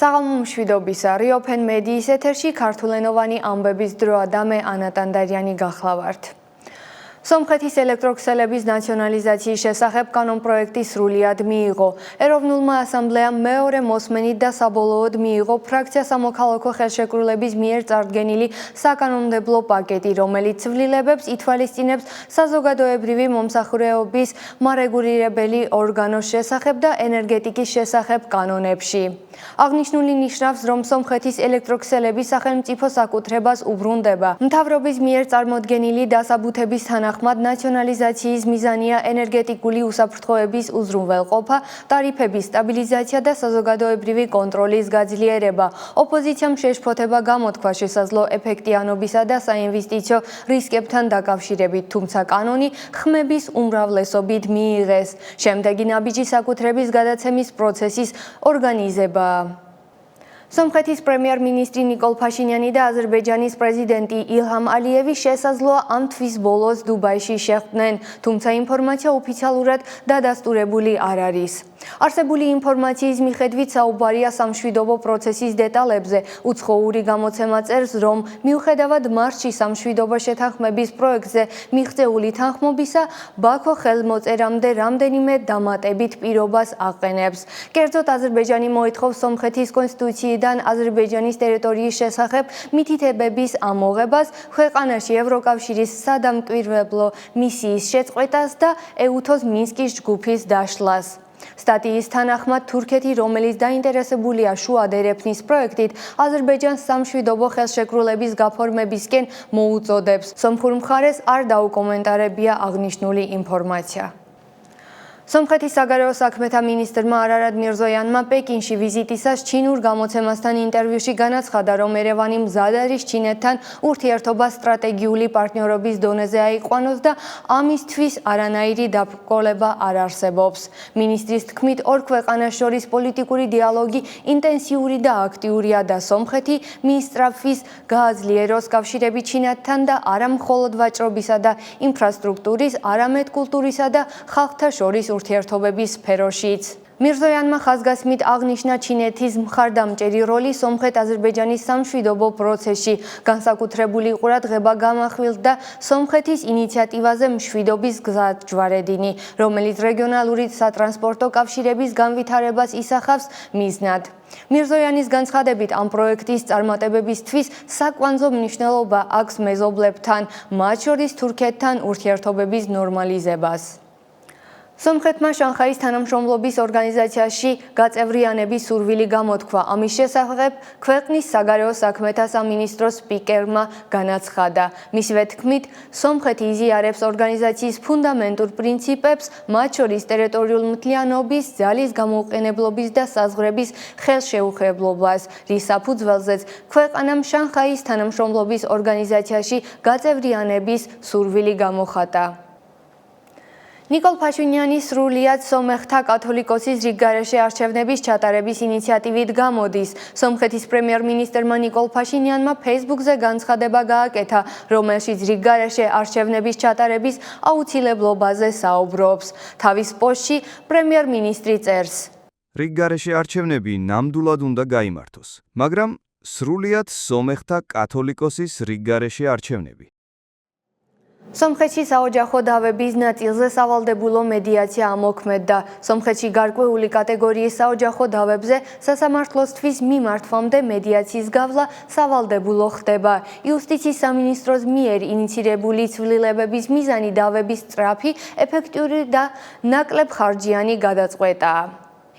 საღამო მშვიდობისა, Open Mediis ეთერში ქართულენოვანი ამბების დროა და მე ანა ტანდარიანი გახლავართ. სომხეთის ელექტროქსელების ნაციონალიზაციის შესახებ კანონპროექტი სრულიად მიიღო. ეროვნულმა ასამბლეამ მეორე მოსმენით და საბოლოოდ მიიღო ფრაქცია სამოქალაქო ხელშეკრულების მიერ წარდგენილი საკანონმდებლო პაკეტი, რომელიც ცვლილებებს ითვალისწინებს საზოგადოებრივი მომსახურეობის მარეგულირებელი ორგანოს შესახებ და ენერგეტიკის შესახებ კანონებში. აღნიშნული ნიშნავს, რომ სომხეთის ელექტროქსელების სახელმწიფო საკუთრებას უბრუნდება. მთავრობის მიერ წარმოდგენილი დასაბუთების თანახმად ნაციონალიზაციის მიზანია ენერგეტიკული უსაფრთხოების უზრუნველყოფა, ტარიფების სტაბილიზაცია და საზოგადოებრივი კონტროლის გაძლიერება. ოპოზიციამ შეშფოთება გამოთქვა შესაძლო ეფექტიანობისა და საინვესტიციო რისკებთან დაკავშირებით, თუმცა კანონი ხმების უმრავლესობით მიიღეს. შემდეგი ნაბიჯი საკუთრების გადაცემის პროცესის ორგანიზება. სომხეთის პრემიერ-მინისტრი ნიკოლ ფაშინიანი და აზერბაიჯანის პრეზიდენტი ილჰამ ალიევი შესაძლოა ამ თვის ბოლოს დუბაიში შეხვდნენ, თუმცა ინფორმაცია ოფიციალურად დადასტურებული არ არის. არსებული ინფორმაციის მიხედვით საუბარია სამშვიდობო პროცესის დეტალებზე. უცხოური გამოცემა წერს, რომ მიუხედავად მარტში სამშვიდობო შეთანხმების პროექტზე მიღწეული თანხმობისა, ბაქო ხელმოწერამდე რამდენიმე დამატებით პირობას აყენებს. კერძოდ, აზერბაიჯანი მოითხოვს სომხეთის კონსტიტუციიდან აზერბაიჯანის ტერიტორიის შესახებ მითითებების ამოღებას, ქვეყანაში ევროკავშირის სადამკვირვებლო მისიის შეწყვეტას და ეუთოს მინსკის ჯგუფის დაშლას. სტატიის თანახმად, თურქეთი, რომელიც დაინტერესებულია შუა დერეფნის პროექტით, აზერბაიჯანს სამშვიდობო ხელშეკრულების გაფორმებისკენ მოუწოდებს. სომხურ მხარეს არ დაუკომენტარებია აღნიშნული ინფორმაცია. სომხეთის საგარეო საქმეთა მინისტრმა არარად მირზოიანმა პეკინში ვიზიტისას ჩინურ გამოცემასთან ინტერვიუში განაცხადა, რომ ერევანი მზად არის ჩინეთთან ურთიერთობა სტრატეგიული პარტნიორობის დონეზე აიყვანოს და ამისთვის არანაირი დაბრკოლება არ არსებობს. მინისტრის თქმით, ორ ქვეყანას შორის პოლიტიკური დიალოგი ინტენსიური და აქტიურია და სომხეთი მინისტრაფის გააძლიეროს კავშირები ჩინეთთან და არა მხოლოდ ვაჭრობისა და ინფრასტრუქტურის, არამედ კულტურისა და ხალხთა შორის ურთიერთობების სფეროშიც. მირზოიანმა ხაზგასმით აღნიშნა ჩინეთის მხარდამჭერი როლი სომხეთ-აზერბაიჯანის სამშვიდობო პროცესში. განსაკუთრებული ყურადღება გამახვილდა სომხეთის ინიციატივაზე მშვიდობის გზა ჯვარედინი, რომელიც რეგიონალური სატრანსპორტო კავშირების განვითარებას ისახავს მიზნად. მირზოიანის განცხადებით, ამ პროექტის წარმატებებისთვის საკვანძო მნიშვნელობა აქვს მეზობლებთან, მათ შორის თურქეთთან ურთიერთობების ნორმალიზებას. სომხეთმა შანხაის თანამშრომლობის ორგანიზაციაში გაწევრიანების სურვილი გამოთქვა. ამის შესახებ ქვეყნის საგარეო საქმეთა სამინისტროს სპიკერმა განაცხადა. მისივე თქმით, სომხეთი იზიარებს ორგანიზაციის ფუნდამენტურ პრინციპებს, მათ შორის ტერიტორიული მთლიანობის, ძალის გამოუყენებლობის და საზღვრების ხელშეუხებლობას, რის საფუძველზეც ქვეყანამ შანხაის თანამშრომლობის ორგანიზაციაში გაწევრიანების სურვილი გამოხატა. ნიკოლ ფაშინიანი სრულიად სომეხთა კათოლიკოსის რიგგარეშე არჩევნების ჩატარების ინიციატივით გამოდის. სომხეთის პრემიერ-მინისტრმა ნიკოლ ფაშინიანმა Facebook-ზე განცხადება გააკეთა, რომელშიც რიგგარეშე არჩევნების ჩატარების აუცილებლობაზე საუბრობს. თავის პოსტში პრემიერ-მინისტრი წერს: რიგგარეშე არჩევნები ნამდვილად უნდა გაიმართოს, მაგრამ სრულიად სომეხთა კათოლიკოსის რიგგარეშე არჩევნები. სომხეთში საოჯახო დავების ნაწილზე სავალდებულო მედიაცია ამოქმედდა. სომხეთში გარკვეული კატეგორიის საოჯახო დავებზე სასამართლოსთვის მიმართვამდე მედიაციის გავლა სავალდებულო ხდება. იუსტიციის სამინისტროს მიერ ინიცირებული ცვლილებების მიზანი დავების სწრაფი, ეფექტური და ნაკლებხარჯიანი გადაწყვეტაა.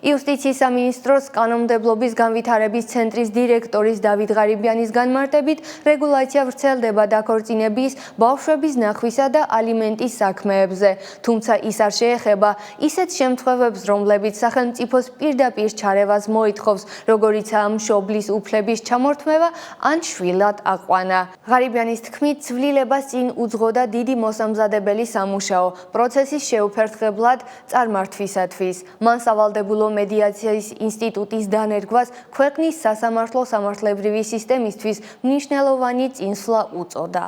იუსტიციის სამინისტროს კანონმდებლობის განვითარების ცენტრის დირექტორის დავით ღარიბიანის განმარტებით, რეგულაცია ვრცელდება დაქორწინების, ბავშვების ნახვისა და ალიმენტის საქმეებზე, თუმცა ის არ შეეხება ისეთ შემთხვევებს, რომლებიც სახელმწიფოს პირდაპირ ჩარევას მოითხოვს, როგორიცაა მშობლის უფლების ჩამორთმევა ან შვილად აყვანა. ღარიბიანის თქმით, ცვლილებას წინ უძღოდა დიდი მოსამზადებელი სამუშაო პროცესის შეუფერთხებლად წარმართვისათვის. მან სავალდებულო მედიაციის ინსტიტუტის დანერგვას ქვეყნის სასამართლო სამართლებრივი სისტემისთვის მნიშვნელოვანი წინსვლა უწოდა.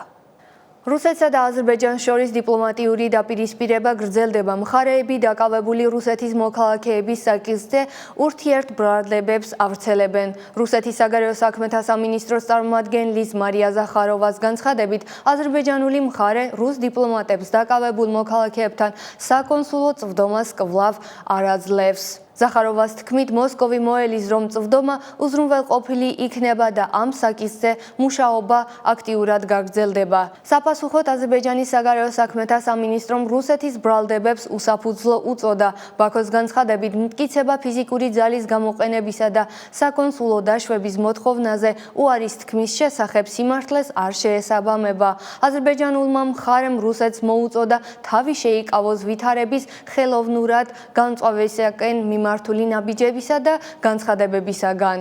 რუსეთსა და აზერბაიჯანს შორის დიპლომატიური დაპირისპირება გრძელდება. მხარეები დაკავებული რუსეთის მოქალაქეების საკითხზე ურთიერთბრალდებებს ავრცელებენ. რუსეთის საგარეო საქმეთა სამინისტროს წარმომადგენლის მარია ზახაროვას განცხადებით, აზერბაიჯანული მხარე რუს დიპლომატებს დაკავებულ მოქალაქეებთან საკონსულო წვდომას კვლავ არ აძლევს. ზახაროვას თქმით, მოსკოვი მოელის, რომ წვდომა უზრუნველყოფილი იქნება და ამ საკითხზე მუშაობა აქტიურად გაგრძელდება. საპასუხოდ აზერბაიჯანის საგარეო საქმეთა სამინისტრომ რუსეთის ბრალდებებს უსაფუძვლო უწოდა. ბაქოს განცხადებით, მტკიცება ფიზიკური ძალის გამოყენებისა და საკონსულო დაშვების მოთხოვნაზე უარის თქმის შესახებ სიმართლეს არ შეესაბამება. აზერბაიჯანულმა მხარემ რუსეთს მოუწოდა თავი შეიკავოს ვითარების ხელოვნურად განწვავებისაკენ მიმართული ნაბიჯებისა და განცხადებებისაგან.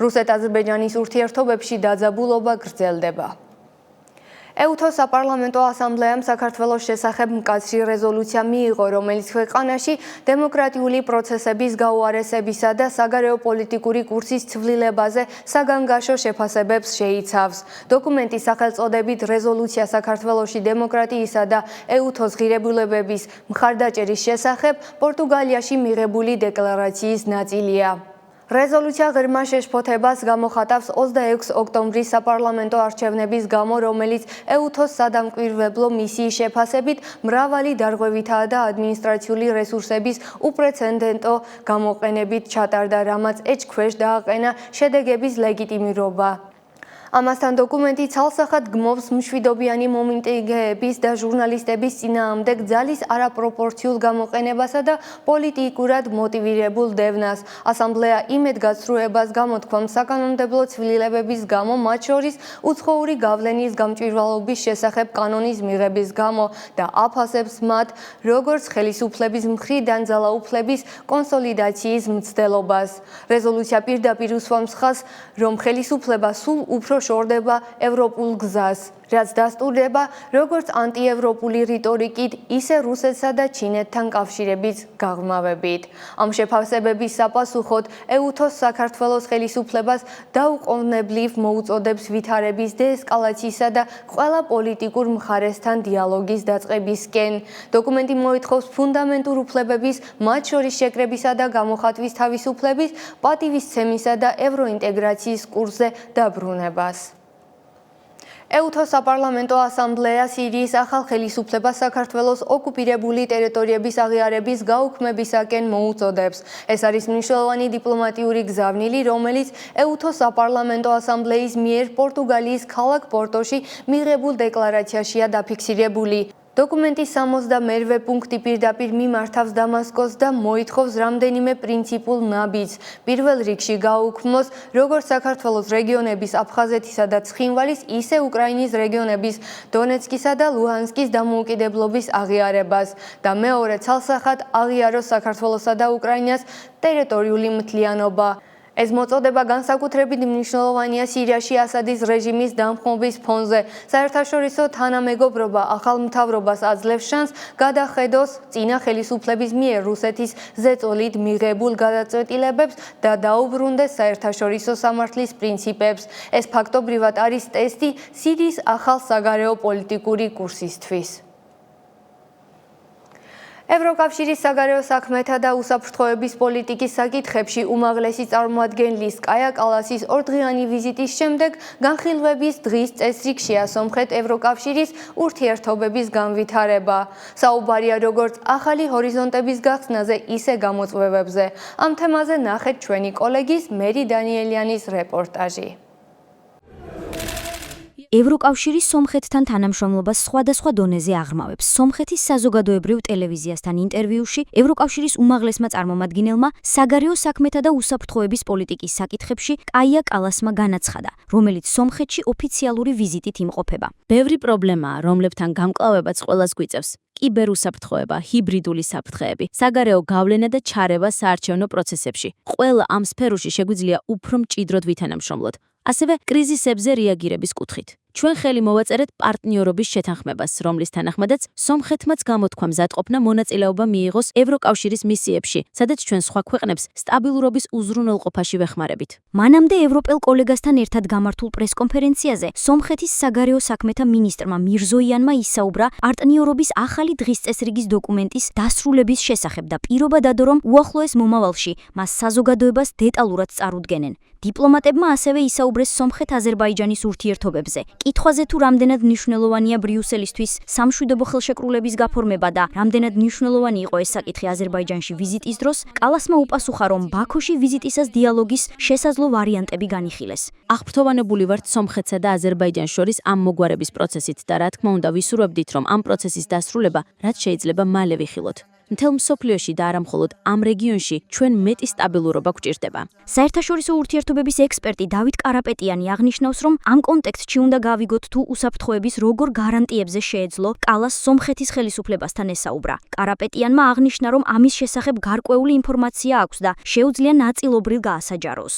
რუსეთ-აზერბაიჯანის ურთიერთობებში დაძაბულობა გრძელდება. ეუთო საპარლამენტო ასამბლეამ საქართველოს შესახებ მკაცრი რეზოლუცია მიიღო, რომელიც ქვეყანაში დემოკრატიული პროცესების გაუარესებისა და საგარეო პოლიტიკური კურსის ცვლილებაზე საგანგაშო შეფასებებს შეიცავს. დოკუმენტის სახელწოდებით რეზოლუცია საქართველოში დემოკრატიისა და ეუთოს ღირებულებების მხარდაჭერის შესახებ პორტუგალიაში მიღებული დეკლარაციის ნაწილია. რეზოლუცია ღრმა შეშფოთებას გამოხატავს 26 ოქტომბრის საპარლამენტო არჩევნების გამო, რომელიც ეუთოს სადამკვირვებლო მისიის შეფასებით მრავალი დარღვევითაა და ადმინისტრაციული რესურსების უპრეცედენტო გამოყენებით ჩატარდა, რამაც ეჭქვეშ დააყენა შედეგების ლეგიტიმირობა. ამასთან დოკუმენტი ცალსახად გმობს მშვიდობიანი მომინტინგეების და ჟურნალისტების წინააღმდეგ ძალის არაპროპორციულ გამოყენებასა და პოლიტიკურად მოტივირებულ დევნას. ასამბლეა იმედგაცრუებას გამოთქვამს საკანონმდებლო ცვლილებების გამო, მათ შორის უცხოური გავლენის გამჭვირვალობის შესახებ კანონის მიღების გამო და აფასებს მათ, როგორც ხელისუფლების მხრიდან ძალაუფლების კონსოლიდაციის მცდელობას. რეზოლუცია პირდაპირ უსვამს ხაზს, რომ ხელისუფლება სულ უფრო შორდება ევროპულ გზას, რაც დასტურდება როგორც ანტიევროპული რიტორიკით, ისე რუსეთსა და ჩინეთთან კავშირების გაღრმავებით. ამ შეფასებების საპასუხოდ ეუთოს საქართველოს ხელისუფლებას დაუყოვნებლივ მოუწოდებს ვითარების დეესკალაციისა და ყველა პოლიტიკურ მხარესთან დიალოგის დაწყებისკენ. დოკუმენტი მოითხოვს ფუნდამენტურ უფლებების, მათ შორის შეკრებისა და გამოხატვის თავისუფლების, პატივისცემისა და ევროინტეგრაციის კურსზე დაბრუნებას. ეუთოს საპარლამენტო ასამბლეა სირიის ახალ ხელისუფლებას საქართველოს ოკუპირებული ტერიტორიების აღიარების გაუქმებისაკენ მოუწოდებს. ეს არის მნიშვნელოვანი დიპლომატიური გზავნილი, რომელიც ეუთოს საპარლამენტო ასამბლეის მიერ პორტუგალიის ქალაქ პორტოში მიღებულ დეკლარაციაშია დაფიქსირებული. დოკუმენტის 62 პუნქტი პირდაპირ მიმართავს დამასკოს და მოითხოვს რამდენიმე პრინციპულ ნაბიჯს. პირველ რიგში გაუქმოს როგორც საქართველოს რეგიონების აფხაზეთისა და ცხინვალის, ისე უკრაინის რეგიონების დონეცკისა და ლუჰანსკის დამოუკიდებლობის აღიარებას და მეორე ცალსახად აღიაროს საქართველოსა და უკრაინას ტერიტორიული მთლიანობა. ეს მოწოდება განსაკუთრებით მნიშვნელოვანია სირიაში ასადის რეჟიმის დამხობის ფონზე. საერთაშორისო თანამეგობრობა ახალ მთავრობას აძლევს შანსს გადახედოს წინა ხელისუფლების მიერ რუსეთის ზეწოლით მიღებულ გადაწყვეტილებებს და დაუბრუნდეს საერთაშორისო სამართლის პრინციპებს. ეს ფაქტობრივად არის ტესტი სირიის ახალ საგარეო პოლიტიკური კურსისთვის. ევროკავშირის საგარეო საქმეთა და უსაფრთხოების პოლიტიკის საკითხებში უმაღლესი წარმომადგენლის კაია კალასის ორდღიანი ვიზიტის შემდეგ განხილვების დღის წესრიგშია სომხეთ ევროკავშირის ურთიერთობების განვითარება. საუბარია როგორც ახალი ჰორიზონტების გახსნაზე, ისე გამოწვევებზე. ამ თემაზე ნახეთ ჩვენი კოლეგის მერი დანიელიანის რეპორტაჟი. ევროკავშირის სომხეთთან თანამშრომლობას სხვადასხვა დონეზე აღრმავებს. სომხეთის საზოგადოებრივ ტელევიზიასთან ინტერვიუში ევროკავშირის უმაღლესმა წარმომადგენელმა საგარეო საქმეთა და უსაფრთხოების პოლიტიკის საკითხებში კაია კალასმა განაცხადა, რომელიც სომხეთში ოფიციალური ვიზიტით იმყოფება. ბევრი პრობლემაა, რომლებთან გამკლავებაც ყველას გვიწევს. კიბერუსაფრთხოება, ჰიბრიდული საფრთხეები, საგარეო გავლენა და ჩარევა საარჩევნო პროცესებში. ყველა ამ სფეროში შეგვიძლია უფრო მჭიდროდ ვითანამშრომლოთ. ასევე კრიზისებზე რეაგირების კუთხით. ჩვენ ხელი მოვაწერეთ პარტნიორობის შეთანხმებას, რომლის თანახმადაც სომხეთმაც გამოთქვა მზადყოფნა მონაწილეობა მიიღოს ევროკავშირის მისიებში, სადაც ჩვენ სხვა ქვეყნებს სტაბილურობის უზრუნველყოფაში ვეხმარებით. მანამდე ევროპელ კოლეგასთან ერთად გამართულ პრესკონფერენციაზე სომხეთის საგარეო საქმეთა მინისტრმა მირზოიანმა ისაუბრა პარტნიორობის ახალი დღის წესრიგის დოკუმენტის დასრულების შესახებ და პირობა დადო, რომ უახლოეს მომავალში მას საზოგადოებას დეტალურად წარუდგენენ. დიპლომატებმა ასევე ისაუბრეს სომხეთ-აზერბაიჯანის ურთიერთობებზე. კითხვაზე თუ რამდენად მნიშვნელოვანია ბრიუსელისთვის სამშვიდობო ხელშეკრულების გაფორმება და რამდენად მნიშვნელოვანი იყო ეს საკითხი აზერბაიჯანში ვიზიტის დროს, კალასმა უპასუხა, რომ ბაქოში ვიზიტისას დიალოგის შესაძლო ვარიანტები განიხილეს. აღფრთოვანებული ვართ სომხეთსა და აზერბაიჯანს შორის ამ მოგვარების პროცესით და რა თქმა უნდა ვისურვებდით, რომ ამ პროცესის დასრულება რაც შეიძლება მალე ვიხილოთ. მთელ მსოფლიოში და არა მხოლოდ ამ რეგიონში ჩვენ მეტი სტაბილურობა გვჭირდება. საერთაშორისო ურთიერთობების ექსპერტი დავით კარაპეტიანი აღნიშნავს, რომ ამ კონტექსტში უნდა გავიგოთ თუ უსაფრთხოების როგორ გარანტიებზე შეეძლო კალას სომხეთის ხელისუფლებასთან ესაუბრა. კარაპეტიანმა აღნიშნა, რომ ამის შესახებ გარკვეული ინფორმაცია აქვს და შეუძლია ნაწილობრივ გაასაჯაროს.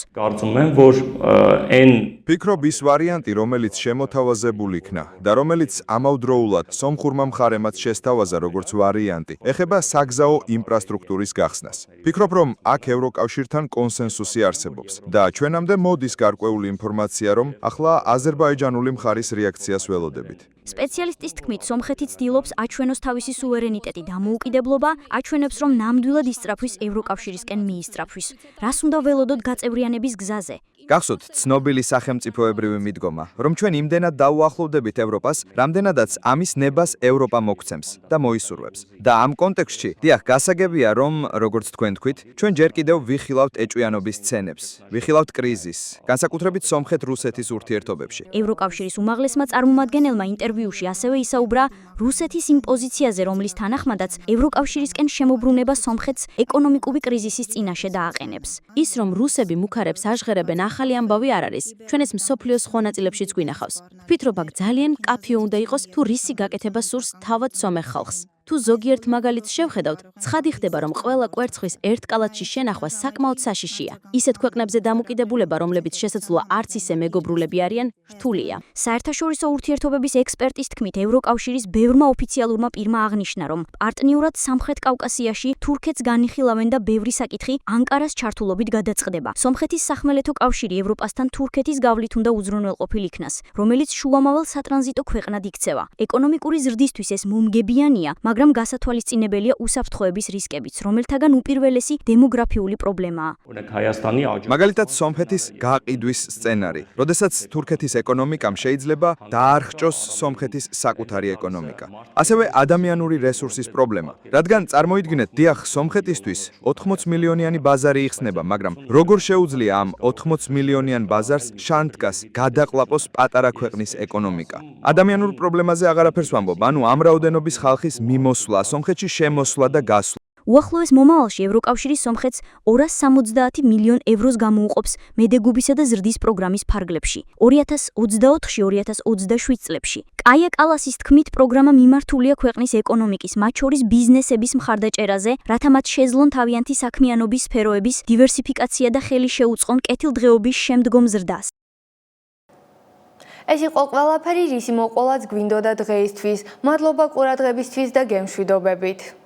ფიქრობ ის ვარიანტი, რომელიც შემოთავაზებული იქნა და რომელიც ამავდროულად სომხურმა მხარემაც შესთავაზა როგორც ვარიანტი, ეხება საგზაო ინფრასტრუქტურის გახსნას. ფიქრობ, რომ აქ ევროკავშირთან კონსენსუსი არსებობს და ჩვენამდე მოდის გარკვეული ინფორმაცია, რომ ახლა აზერბაიჯანული მხარის რეაქციას ველოდებით. სპეციალისტის თქმით, სომხეთი ცდილობს აჩვენოს თავისი სუვერენიტეტი და მოუკიდებლობა, აჩვენებს, რომ ნამდვილად ისწრაფვის ევროკავშირისკენ მიისწრაფვის. რას უნდა ველოდოთ გაწევრიანების გზაზე? გახსოვთ ცნობილი სახელმწიფოებრივი მიდგომა, რომ ჩვენ იმდენად დაუახლოვდებით ევროპას, რამდენადაც ამის ნებას ევროპა მოგცემს და მოისურვებს. და ამ კონტექსტში, დიახ, გასაგებია, რომ, როგორც თქვენ თქვით, ჩვენ ჯერ კიდევ ვიხილავთ ეჭვიანობის სცენებს, ვიხილავთ კრიზისს, განსაკუთრებით სომხეთ-რუსეთის ურთიერთობებში. ევროკავშირის უმაღლესმა წარმომადგენელმა ინტერვიუში ასევე ისაუბრა რუსეთის იმ პოზიციაზე, რომლის თანახმადაც ევროკავშირისკენ შემოbrunება სომხეთს ეკონომიკური კრიზისის წინაშე დააყენებს. ის რომ რუსები მუქარებს აჟღერებენ ახალი ამბავი არ არის. ჩვენ ეს მსოფლიოს სხვა ნაწილებშიც გვინახავს. ვფიქრობ, აქ ძალიან მკაფიო უნდა იყოს თუ რისი გაკეთება სურს თავად სომეხ ხალხს. თუ ზოგიერთ მაგალითს შევხედავთ, ცხადი ხდება, რომ ყველა კვერცხის ერთ კალათში შენახვა საკმაოდ საშიშია. ისეთ ქვეყნებზე დამოკიდებულება, რომლებიც შესაძლოა არც ისე მეგობრულები არიან, რთულია. საერთაშორისო ურთიერთობების ექსპერტის თქმით, ევროკავშირის ბევრმა ოფიციალურმა პირმა აღნიშნა, რომ პარტნიორად სამხრეთ კავკასიაში თურქეთს განიხილავენ და ბევრი საკითხი ანკარას ჩართულობით გადაწყდება. სომხეთის სახმელეთო კავშირი ევროპასთან თურქეთის გავლით უნდა უზრუნველყოფილ იქნას, რომელიც შუამავალ სატრანზიტო ქვეყნად იქცევა. ეკონომიკური ზრდისთვის ეს მომგებიანია, მაგრამ გასათვალისწინებელია უსაფრთხოების რისკებიც, რომელთაგან უპირველესი დემოგრაფიული პრობლემაა. მაგალითად, სომხეთის გაყიდვის სცენარი, როდესაც თურქეთის ეკონომიკამ შეიძლება დაარხჭოს სომხეთის საკუთარი ეკონომიკა. ასევე ადამიანური რესურსის პრობლემა, რადგან წარმოიდგინეთ, დიახ, სომხეთისთვის 80 მილიონიანი ბაზარი იხსნება, მაგრამ როგორ შეუძლია ამ 80 მილიონიან ბაზარს შანტკას გადაყლაპოს პატარა ქვეყნის ეკონომიკა. ადამიანურ პრობლემაზე აღარაფერს ვამბობ, ანუ ამ რაოდენობის ხალხის მიმოსვლა, სომხეთში შემოსვლა და გასვლა. უახლოეს მომავალში ევროკავშირი სომხეთს 270 მილიონ ევროს გამოუყოფს მედეგობისა და ზრდის პროგრამის ფარგლებში 2024-2027 წლებში. კაია კალასის თქმით, პროგრამა მიმართულია ქვეყნის ეკონომიკის, მათ შორის ბიზნესების მხარდაჭერაზე, რათა მათ შეძლონ თავიანთი საქმიანობის სფეროების დივერსიფიკაცია და ხელი შეუწყონ კეთილდღეობის შემდგომ ზრდას. ეს იყო ყველაფერი, რისი მოყოლაც გვინდოდა დღეისთვის. მადლობა ყურადღებისთვის და გემშვიდობებით.